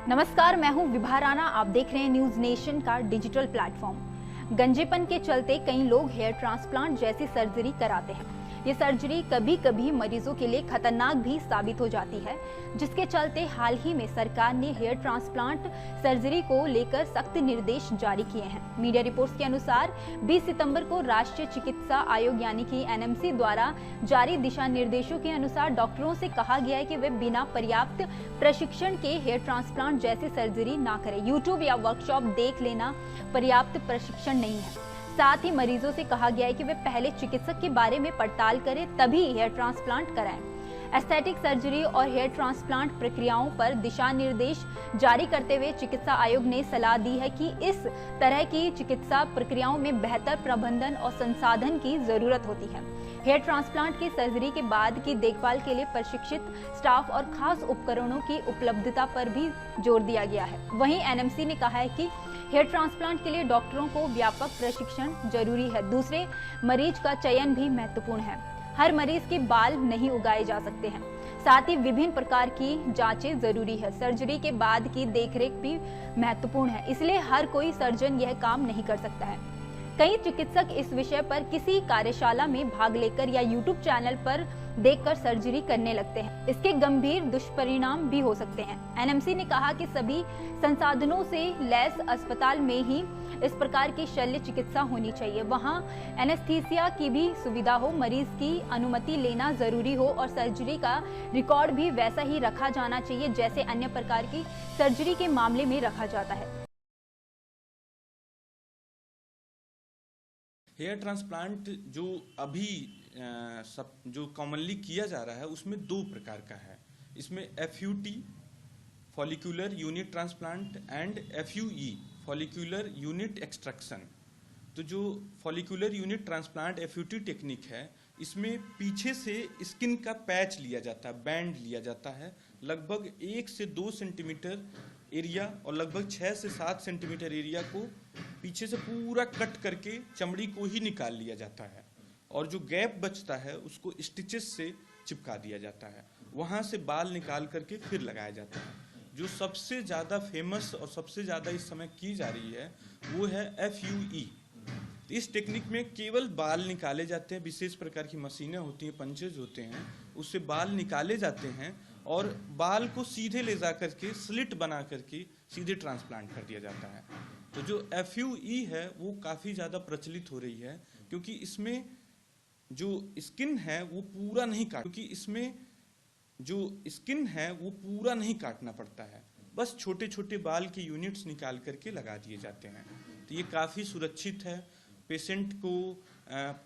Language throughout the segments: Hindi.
नमस्कार, मैं हूं विभा राणा। आप देख रहे हैं न्यूज नेशन का डिजिटल प्लेटफॉर्म। गंजेपन के चलते कई लोग हेयर ट्रांसप्लांट जैसी सर्जरी कराते हैं। ये सर्जरी कभी कभी मरीजों के लिए खतरनाक भी साबित हो जाती है, जिसके चलते हाल ही में सरकार ने हेयर ट्रांसप्लांट सर्जरी को लेकर सख्त निर्देश जारी किए हैं। मीडिया रिपोर्ट्स के अनुसार 20 सितंबर को राष्ट्रीय चिकित्सा आयोग यानी कि एनएमसी द्वारा जारी दिशा निर्देशों के अनुसार डॉक्टरों से कहा गया है कि वे बिना पर्याप्त प्रशिक्षण के हेयर ट्रांसप्लांट जैसी सर्जरी ना करें। यूट्यूब या वर्कशॉप देख लेना पर्याप्त प्रशिक्षण नहीं है। साथ ही मरीजों से कहा गया है कि वे पहले चिकित्सक के बारे में पड़ताल करें, तभी हेयर ट्रांसप्लांट कराएं। एस्थेटिक सर्जरी और हेयर ट्रांसप्लांट प्रक्रियाओं पर दिशा निर्देश जारी करते हुए चिकित्सा आयोग ने सलाह दी है कि इस तरह की चिकित्सा प्रक्रियाओं में बेहतर प्रबंधन और संसाधन की जरूरत होती है। हेयर ट्रांसप्लांट की सर्जरी के बाद की देखभाल के लिए प्रशिक्षित स्टाफ और खास उपकरणों की उपलब्धता पर भी जोर दिया गया है। वहीं एनएमसी ने कहा है कि हेयर ट्रांसप्लांट के लिए डॉक्टरों को व्यापक प्रशिक्षण जरूरी है। दूसरे मरीज का चयन भी महत्वपूर्ण है। हर मरीज के बाल नहीं उगाए जा सकते हैं। साथ ही विभिन्न प्रकार की जांचें जरूरी है। सर्जरी के बाद की देखरेख भी महत्वपूर्ण है, इसलिए हर कोई सर्जन यह काम नहीं कर सकता है। कई चिकित्सक इस विषय पर किसी कार्यशाला में भाग लेकर या यूट्यूब चैनल पर देखकर सर्जरी करने लगते हैं। इसके गंभीर दुष्परिणाम भी हो सकते हैं। एनएमसी ने कहा कि सभी संसाधनों से लैस अस्पताल में ही इस प्रकार की शल्य चिकित्सा होनी चाहिए। वहां एनेस्थीसिया की भी सुविधा हो, मरीज की अनुमति लेना जरूरी हो और सर्जरी का रिकॉर्ड भी वैसा ही रखा जाना चाहिए जैसे अन्य प्रकार की सर्जरी के मामले में रखा जाता है। हेयर ट्रांसप्लांट जो अभी जो कॉमनली किया जा रहा है उसमें दो प्रकार का है। इसमें FUT follicular unit transplant and FUE follicular unit extraction. तो जो follicular unit transplant FUT technique है, इसमें पीछे से स्किन का पैच लिया जाता है, बैंड लिया जाता है, लगभग 1 से 2 सेंटीमीटर एरिया और लगभग 6 से 7 सेंटीमीटर एरिया को पीछे से पूरा कट करके चमड़ी को ही निकाल लिया जाता है और जो गैप बचता है उसको स्टिचेस से चिपका दिया जाता है। वहाँ से बाल निकाल करके फिर लगाया जाता है। जो सबसे ज़्यादा फेमस और सबसे ज़्यादा इस समय की जा रही है वो है एफयूई। इस टेक्निक में केवल बाल निकाले जाते हैं, विशेष प्रकार की मशीनें होती हैं, पंचेज होते हैं, उससे बाल निकाले जाते हैं और बाल को सीधे ले जा करके स्लिट बना करके सीधे ट्रांसप्लांट कर दिया जाता है। तो जो एफयूई है वो काफ़ी ज़्यादा प्रचलित हो रही है क्योंकि इसमें जो स्किन है वो पूरा नहीं काटना पड़ता है, बस छोटे छोटे बाल के यूनिट्स निकाल करके लगा दिए जाते हैं। तो ये काफ़ी सुरक्षित है। पेशेंट को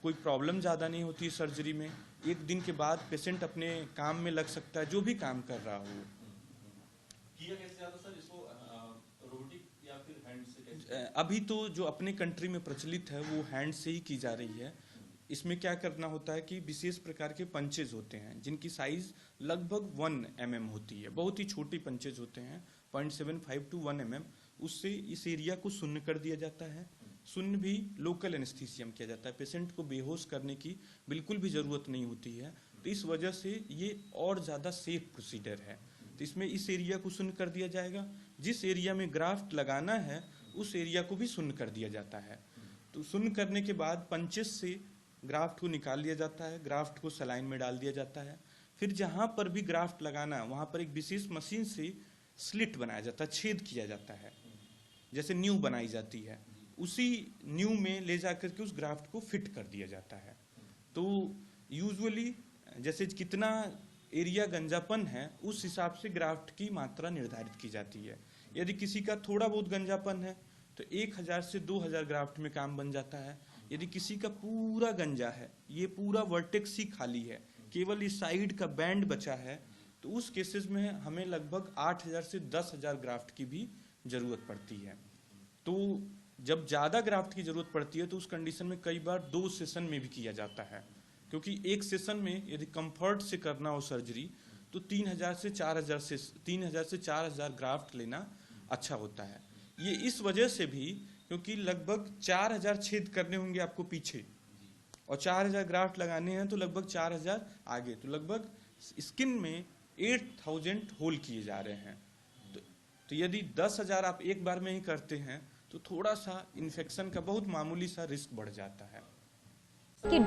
कोई प्रॉब्लम ज़्यादा नहीं होती सर्जरी में। 1 दिन के बाद पेशेंट अपने काम में लग सकता है, जो भी काम कर रहा हो। किया कैसे जाता सर इसको, रोबोटिक या फिर हैंड से? अभी तो जो अपने कंट्री में प्रचलित है वो हैंड से ही की जा रही है। इसमें क्या करना होता है कि विशेष प्रकार के पंचेज होते हैं जिनकी साइज लगभग 1 mm होती है। बहुत ही छोटे पंचेज होते हैं, 0.75 to 1 mm। उससे इस एरिया को शून्य कर दिया जाता है। शून्य भी लोकल एनेस्थीसियम किया जाता है। पेशेंट को बेहोश करने की बिल्कुल भी ज़रूरत नहीं होती है। तो इस वजह से ये और ज़्यादा सेफ प्रोसीजर है। तो इसमें इस एरिया को शून्य कर दिया जाएगा। जिस एरिया में ग्राफ्ट लगाना है उस एरिया को भी शून्य कर दिया जाता है। तो शून्य करने के बाद पंचेस से ग्राफ्ट को निकाल लिया जाता है, ग्राफ्ट को सलाइन में डाल दिया जाता है। फिर जहाँ पर भी ग्राफ्ट लगाना है वहाँ पर एक विशेष मशीन से स्लिट बनाया जाता है, छेद किया जाता है, जैसे न्यू बनाई जाती है। उसी न्यू में ले जा करके उस ग्राफ्ट को फिट कर दिया जाता है। तो यूजुअली जैसे कितना एरिया गंजापन है उस हिसाब से ग्राफ्ट की मात्रा निर्धारित की जाती है। यदि किसी का थोड़ा बहुत गंजापन है तो 1000 से 2000 ग्राफ्ट में काम बन जाता है। यदि किसी का पूरा गंजा है, ये पूरा वर्टेक्स ही खाली है, केवल इस साइड का बैंड बचा है, तो उस केसेस में हमें लगभग 8000 से 10000 ग्राफ्ट की भी ज़रूरत पड़ती है। तो जब ज़्यादा ग्राफ्ट की ज़रूरत पड़ती है तो उस कंडीशन में कई बार 2 सेशन में भी किया जाता है, क्योंकि एक सेशन में यदि कंफर्ट से करना हो सर्जरी तो 3000 से 4000 ग्राफ्ट लेना अच्छा होता है। ये इस वजह से भी क्योंकि लगभग 4000 छेद करने होंगे आपको पीछे और 4000 ग्राफ्ट लगाने हैं तो लगभग 4000 आगे, तो लगभग स्किन में 8000 होल किए जा रहे हैं। तो तो यदि 10,000 आप एक बार में ही करते हैं तो थोड़ा सा इन्फेक्शन का बहुत मामूली सा रिस्क बढ़ जाता है। कि